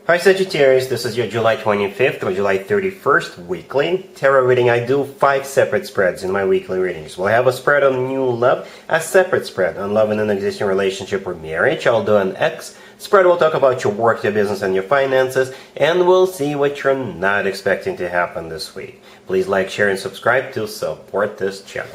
Hi Sagittarius, this is your July 25th or July 31st weekly tarot reading. I do 5 separate spreads in my weekly readings. We'll have a spread on new love, a separate spread on love in an existing relationship or marriage. I'll do an X spread. We'll talk about your work, your business, and your finances, and we'll see what you're not expecting to happen this week. Please like, share, and subscribe to support this channel.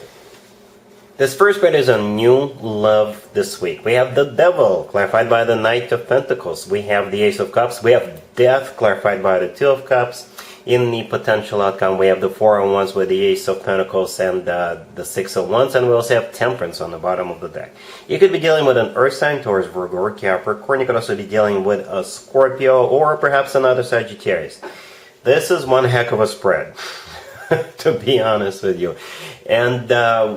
This first spread is on new love this week. We have the Devil, clarified by the Knight of Pentacles. We have the Ace of Cups. We have Death, clarified by the Two of Cups. In the potential outcome, we have the Four of Wands with the Ace of Pentacles and the Six of Wands. And we also have Temperance on the bottom of the deck. You could be dealing with an Earth sign, Taurus, Virgo, or Capricorn. You could also be dealing with a Scorpio or perhaps another Sagittarius. This is one heck of a spread, to be honest with you. And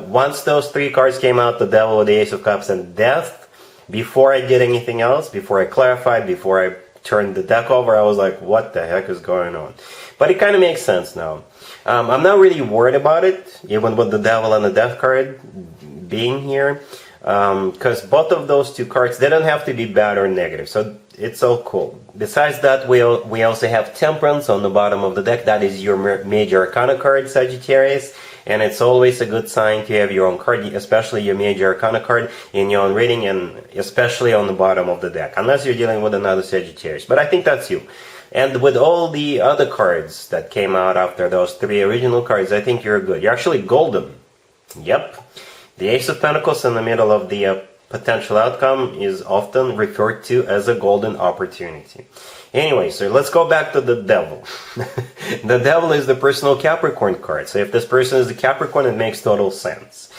once those 3 cards came out, the Devil with the Ace of Cups and Death, before I did anything else, before I clarified, before I turned the deck over, I was like, what the heck is going on? But it kind of makes sense now. I'm not really worried about it, even with the Devil and the Death card being here, because both of those 2 cards, they don't have to be bad or negative, so it's all cool. Besides that, we also have Temperance on the bottom of the deck. That is your major arcana card, Sagittarius. And it's always a good sign to have your own card, especially your major arcana card in your own reading, and especially on the bottom of the deck, unless you're dealing with another Sagittarius. But I think that's you. And with all the other cards that came out after those 3 original cards, I think you're good. You're actually golden. Yep. The Ace of Pentacles in the middle of the potential outcome is often referred to as a golden opportunity. Anyway, so let's go back to the Devil. The Devil is the personal Capricorn card. So if this person is a Capricorn, it makes total sense,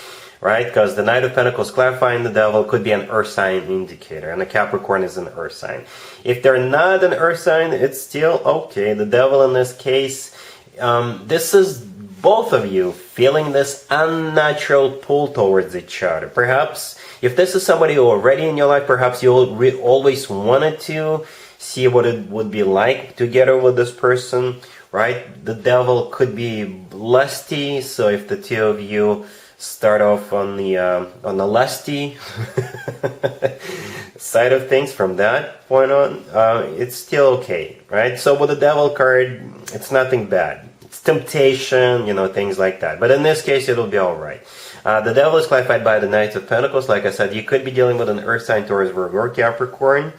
right? Because the Knight of Pentacles clarifying the Devil could be an Earth sign indicator, and the Capricorn is an Earth sign. If they're not an Earth sign, it's still okay. The Devil in this case, this is both of you feeling this unnatural pull towards each other. Perhaps if this is somebody who already in your life, perhaps you always wanted to see what it would be like together with this person, right? The Devil could be lusty, so if the 2 of you start off on the lusty side of things from that point on, it's still okay, right? So with the Devil card, it's nothing bad. It's temptation, you know, things like that. But in this case, it'll be all right. The Devil is clarified by the Knight of Pentacles. Like I said, you could be dealing with an Earth sign, Taurus, Virgo, or Capricorn.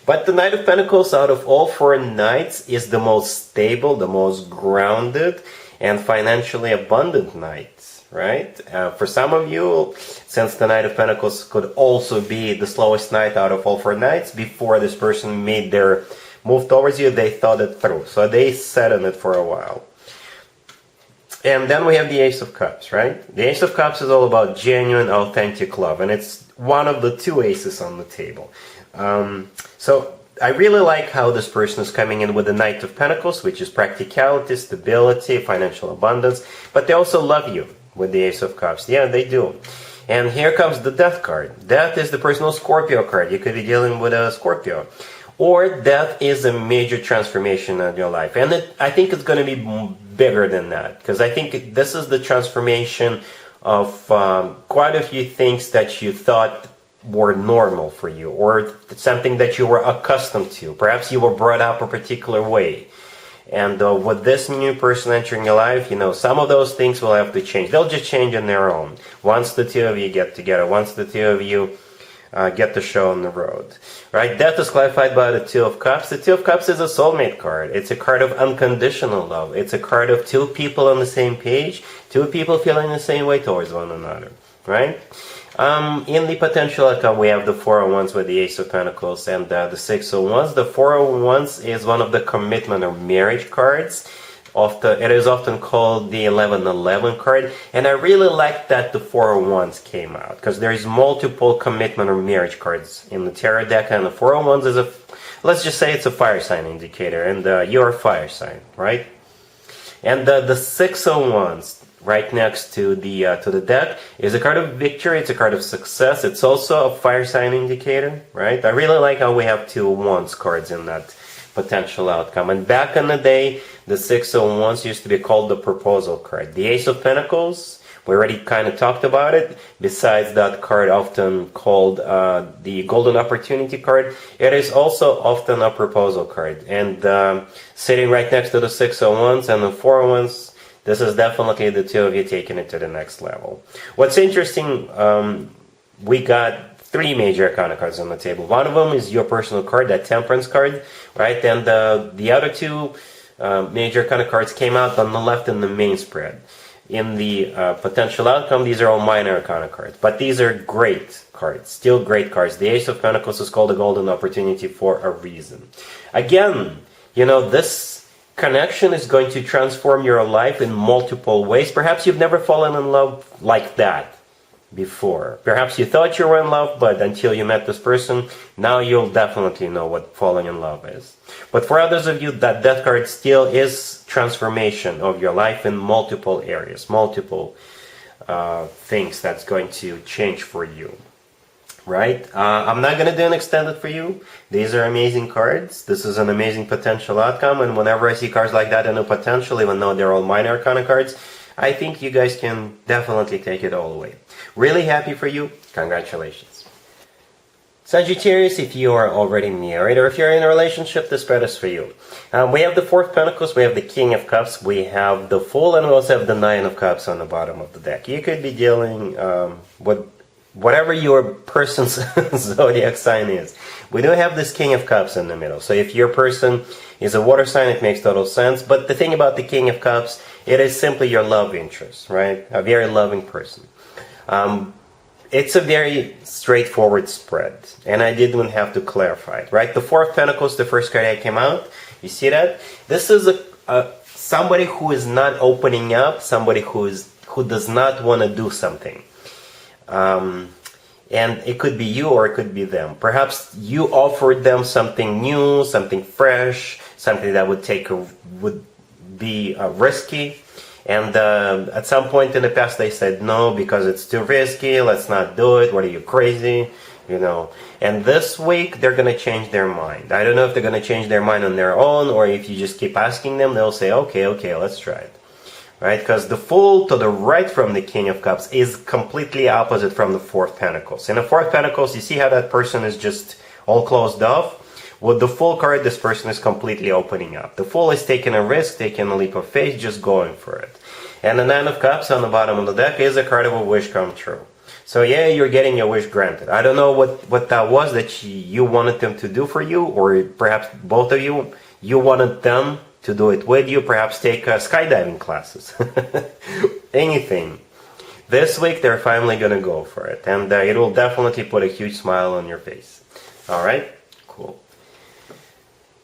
But the Knight of Pentacles, out of all 4 Knights, is the most stable, the most grounded, and financially abundant Knight, right? For some of you, since the Knight of Pentacles could also be the slowest Knight out of all 4 Knights, before this person made their move towards you, they thought it through. So they sat on it for a while. And then we have the Ace of Cups, right? The Ace of Cups is all about genuine, authentic love, and it's one of the 2 aces on the table. So I really like how this person is coming in with the Knight of Pentacles, which is practicality, stability, financial abundance, but they also love you with the Ace of Cups. Yeah, they do. And here comes the Death card. Death is the personal Scorpio card. You could be dealing with a Scorpio. Or Death is a major transformation in your life. And I think it's going to be bigger than that, because I think this is the transformation of quite a few things that you thought were normal for you, or something that you were accustomed to. Perhaps you were brought up a particular way. And with this new person entering your life, you know, some of those things will have to change. They'll just change on their own. Once the 2 of you get together, once the 2 of you get the show on the road, right? Death is clarified by the 2 of Cups. The 2 of Cups is a soulmate card. It's a card of unconditional love. It's a card of 2 people on the same page, 2 people feeling the same way towards one another, right? In the potential outcome, we have the Four of Wands with the Ace of Pentacles and the Six of Wands. The Four of Wands is one of the commitment or marriage cards. It is often called the 1111 card, and I really like that the Four of Wands came out, because there is multiple commitment or marriage cards in the tarot deck, and the Four of Wands is let's just say it's a fire sign indicator, and you're a fire sign, right? And the Six of Wands right next to the deck is a card of victory. It's a card of success. It's also a fire sign indicator, right? I really like how we have 2 Wands cards in that potential outcome. And back in the day, the Six of Wands used to be called the proposal card. The Ace of Pentacles We already kind of talked about it. Besides that card, often called the Golden Opportunity card, it is also often a proposal card. And sitting right next to the Six of Wands and the Four of Wands, this is definitely the two of you taking it to the next level. What's interesting, we got three major arcana cards on the table. One of them is your personal card, that Temperance card, right? And the other two major arcana cards came out on the left in the main spread. In the potential outcome, these are all minor arcana cards, but these are great cards, still great cards. The Ace of Pentacles is called a Golden Opportunity for a reason. Again, you know, this connection is going to transform your life in multiple ways. Perhaps you've never fallen in love like that before. Perhaps you thought you were in love, but until you met this person, now you'll definitely know what falling in love is. But for others of you, that Death card still is transformation of your life in multiple areas, multiple things that's going to change for you. Right? I'm not going to do an extended for you. These are amazing cards. This is an amazing potential outcome, and whenever I see cards like that and a potential, even though they're all minor arcana cards, I think you guys can definitely take it all away. Really happy for you. Congratulations. Sagittarius, if you are already married or if you're in a relationship, this spread is for you. We have the Four of Pentacles, we have the King of Cups, we have the Fool, and we also have the Nine of Cups on the bottom of the deck. You could be dealing with whatever your person's zodiac sign is. We do have this King of Cups in the middle. So if your person is a water sign, it makes total sense. But the thing about the King of Cups, it is simply your love interest, right? A very loving person. It's a very straightforward spread, and I didn't have to clarify it, right? The Four of Pentacles, the first card that came out, you see that? This is somebody who is not opening up, somebody who does not want to do something. And it could be you or it could be them. Perhaps you offered them something new, something fresh, something that would be risky. And at some point in the past they said no because it's too risky, let's not do it, what are you, crazy? You know. And this week they're going to change their mind. I don't know if they're going to change their mind on their own, or if you just keep asking them, they'll say, okay, let's try it. Right? Because the Fool to the right from the King of Cups is completely opposite from the Four of Pentacles. In the Four of Pentacles, you see how that person is just all closed off? With the Fool card, this person is completely opening up. The Fool is taking a risk, taking a leap of faith, just going for it. And the Nine of Cups on the bottom of the deck is a card of a wish come true. So yeah, you're getting your wish granted. I don't know what that was that you wanted them to do for you, or perhaps both of you wanted them to do it with you, perhaps take skydiving classes. Anything. This week they're finally going to go for it, and it will definitely put a huge smile on your face. Alright? Cool.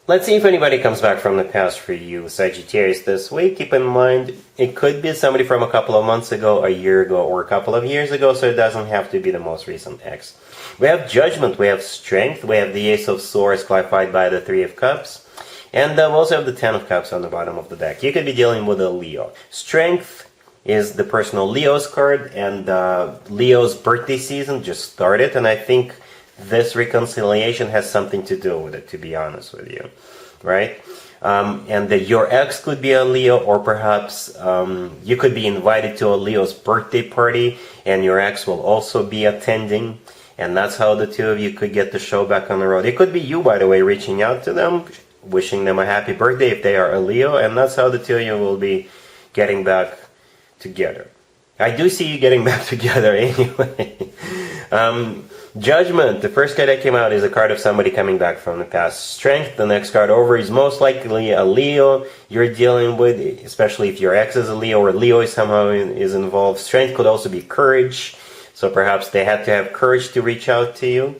Let's see if anybody comes back from the past for you, Sagittarius, this week. Keep in mind, it could be somebody from a couple of months ago, a year ago, or a couple of years ago, so it doesn't have to be the most recent ex. We have Judgment, we have Strength, we have the Ace of Swords clarified by the Three of Cups, and we also have the Ten of Cups on the bottom of the deck. You could be dealing with a Leo. Strength is the personal Leo's card, and Leo's birthday season just started, and I think this reconciliation has something to do with it, to be honest with you, right? And your ex could be a Leo, or perhaps you could be invited to a Leo's birthday party, and your ex will also be attending, and that's how the two of you could get the show back on the road. It could be you, by the way, reaching out to them, wishing them a happy birthday if they are a Leo, and that's how the two of you will be getting back together. I do see you getting back together anyway. Judgment, the first card that came out, is a card of somebody coming back from the past. Strength, the next card over, is most likely a Leo you're dealing with, especially if your ex is a Leo or Leo is somehow is involved. Strength could also be courage, so perhaps they had to have courage to reach out to you.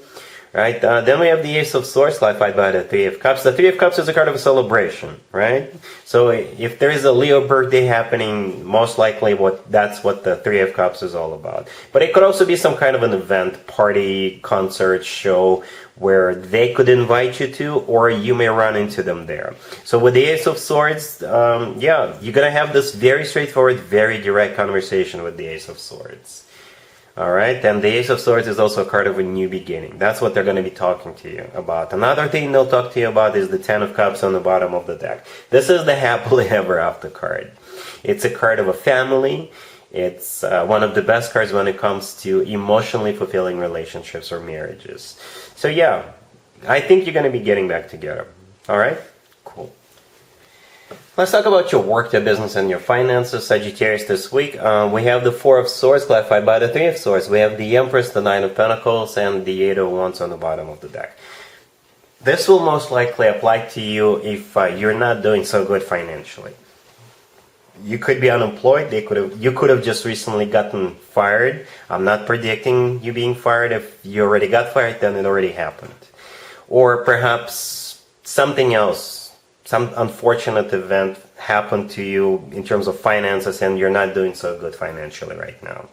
Right? Then we have the Ace of Swords, clarified by the Three of Cups. The Three of Cups is a card of a celebration, right? So if there is a Leo birthday happening, most likely that's what the Three of Cups is all about. But it could also be some kind of an event, party, concert, show, where they could invite you to, or you may run into them there. So with the Ace of Swords, yeah, you're going to have this very straightforward, very direct conversation with the Ace of Swords. Alright, and the Ace of Swords is also a card of a new beginning. That's what they're going to be talking to you about. Another thing they'll talk to you about is the Ten of Cups on the bottom of the deck. This is the happily ever after card. It's a card of a family, It's one of the best cards when it comes to emotionally fulfilling relationships or marriages. So yeah, I think you're going to be getting back together. All right? Cool. Let's talk about your work, your business, and your finances, Sagittarius, this week. We have the Four of Swords clarified by the Three of Swords. We have the Empress, the Nine of Pentacles, and the Eight of Wands on the bottom of the deck. This will most likely apply to you if you're not doing so good financially. You could be unemployed. You could have just recently gotten fired. I'm not predicting you being fired. If you already got fired, then it already happened. Or perhaps something else, some unfortunate event happened to you in terms of finances and you're not doing so good financially right now,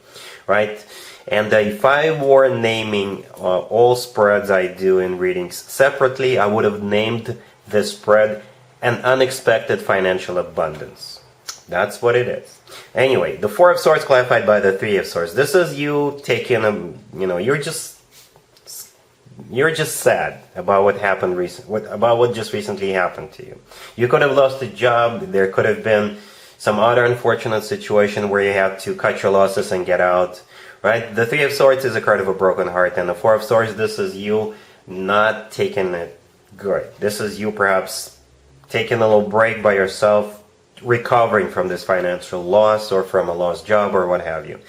right? And if I were naming all spreads I do in readings separately, I would have named this spread an unexpected financial abundance. That's what it is. Anyway, the Four of Swords clarified by the Three of Swords. This is you taking you're just sad about what happened about what just recently happened to you. You could have lost a job. There could have been some other unfortunate situation where you have to cut your losses and get out. Right? The Three of Swords is a card of a broken heart, and the Four of Swords, this is you not taking it good. This is you perhaps taking a little break by yourself, recovering from this financial loss or from a lost job or what have you.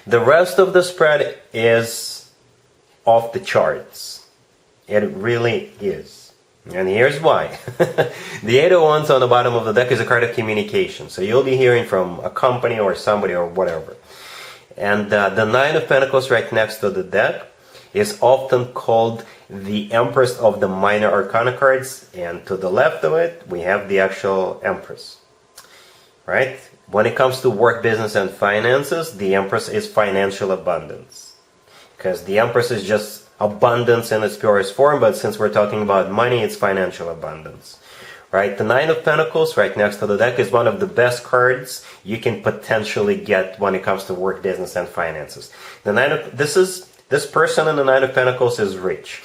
The rest of the spread is off the charts. It really is. And here's why. The Eight of Wands on the bottom of the deck is a card of communication. So you'll be hearing from a company or somebody or whatever. And the Nine of Pentacles right next to the deck is often called the Empress of the Minor Arcana cards. And to the left of it, we have the actual Empress. Right? When it comes to work, business, and finances, the Empress is financial abundance. Because the Empress is just abundance in its purest form, but since we're talking about money, it's financial abundance. Right? The Nine of Pentacles right next to the deck is one of the best cards you can potentially get when it comes to work, business, and finances. This person in the Nine of Pentacles is rich.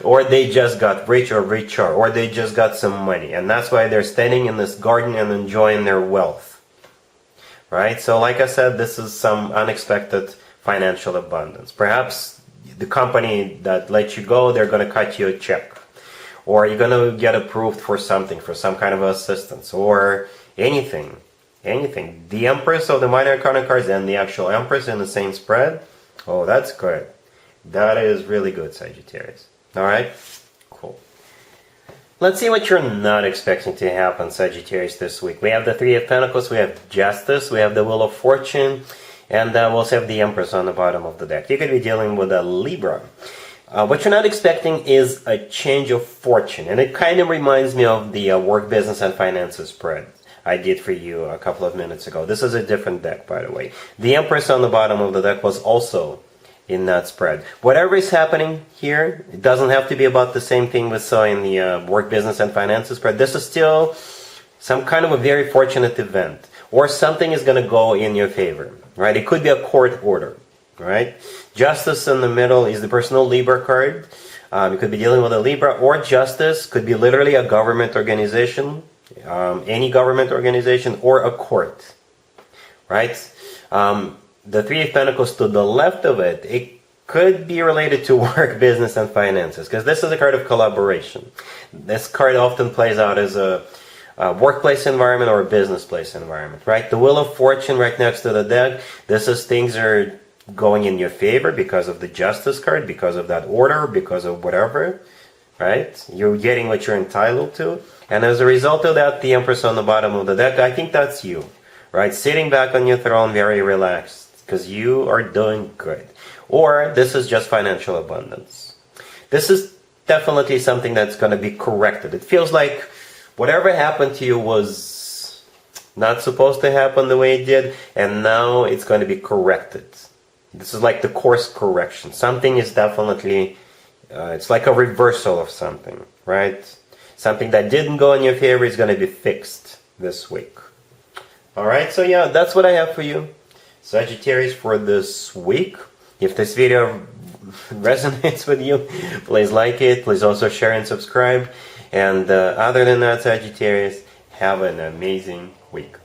Or they just got rich or richer, or they just got some money. And that's why they're standing in this garden and enjoying their wealth. Right? So like I said, this is some unexpected financial abundance. Perhaps the company that let you go, they're going to cut you a check. Or you're going to get approved for something, for some kind of assistance, or anything. Anything. The Empress of the Minor Arcana cards and the actual Empress in the same spread. Oh, that's good. That is really good, Sagittarius. Alright? Cool. Let's see what you're not expecting to happen, Sagittarius, this week. We have the Three of Pentacles, we have Justice, we have the Wheel of Fortune, and we also have the Empress on the bottom of the deck. You could be dealing with a Libra. What you're not expecting is a change of fortune, and it kind of reminds me of the work, business, and finances spread I did for you a couple of minutes ago. This is a different deck, by the way. The Empress on the bottom of the deck was also in that spread. Whatever is happening here, it doesn't have to be about the same thing we saw in the work, business, and finances spread. This is still some kind of a very fortunate event, or something is going to go in your favor, right? It could be a court order, right? Justice in the middle is the personal Libra card. You could be dealing with a Libra, or Justice could be literally a government organization, any government organization, or a court, right? The Three of Pentacles to the left of it, it could be related to work, business, and finances, because this is a card of collaboration. This card often plays out as a workplace environment or a business place environment, right? The Wheel of Fortune right next to the deck, this is things are going in your favor because of the Justice card, because of that order, because of whatever, right? You're getting what you're entitled to. And as a result of that, the Empress on the bottom of the deck, I think that's you, right? Sitting back on your throne, very relaxed, because you are doing good. Or this is just financial abundance. This is definitely something that's going to be corrected. It feels like whatever happened to you was not supposed to happen the way it did, and now it's going to be corrected. This is like the course correction. Something is definitely, it's like a reversal of something, right? Something that didn't go in your favor is going to be fixed this week. Alright, so yeah, that's what I have for you, Sagittarius, for this week. If this video resonates with you, please like it. Please also share and subscribe. And other than that, Sagittarius, have an amazing week.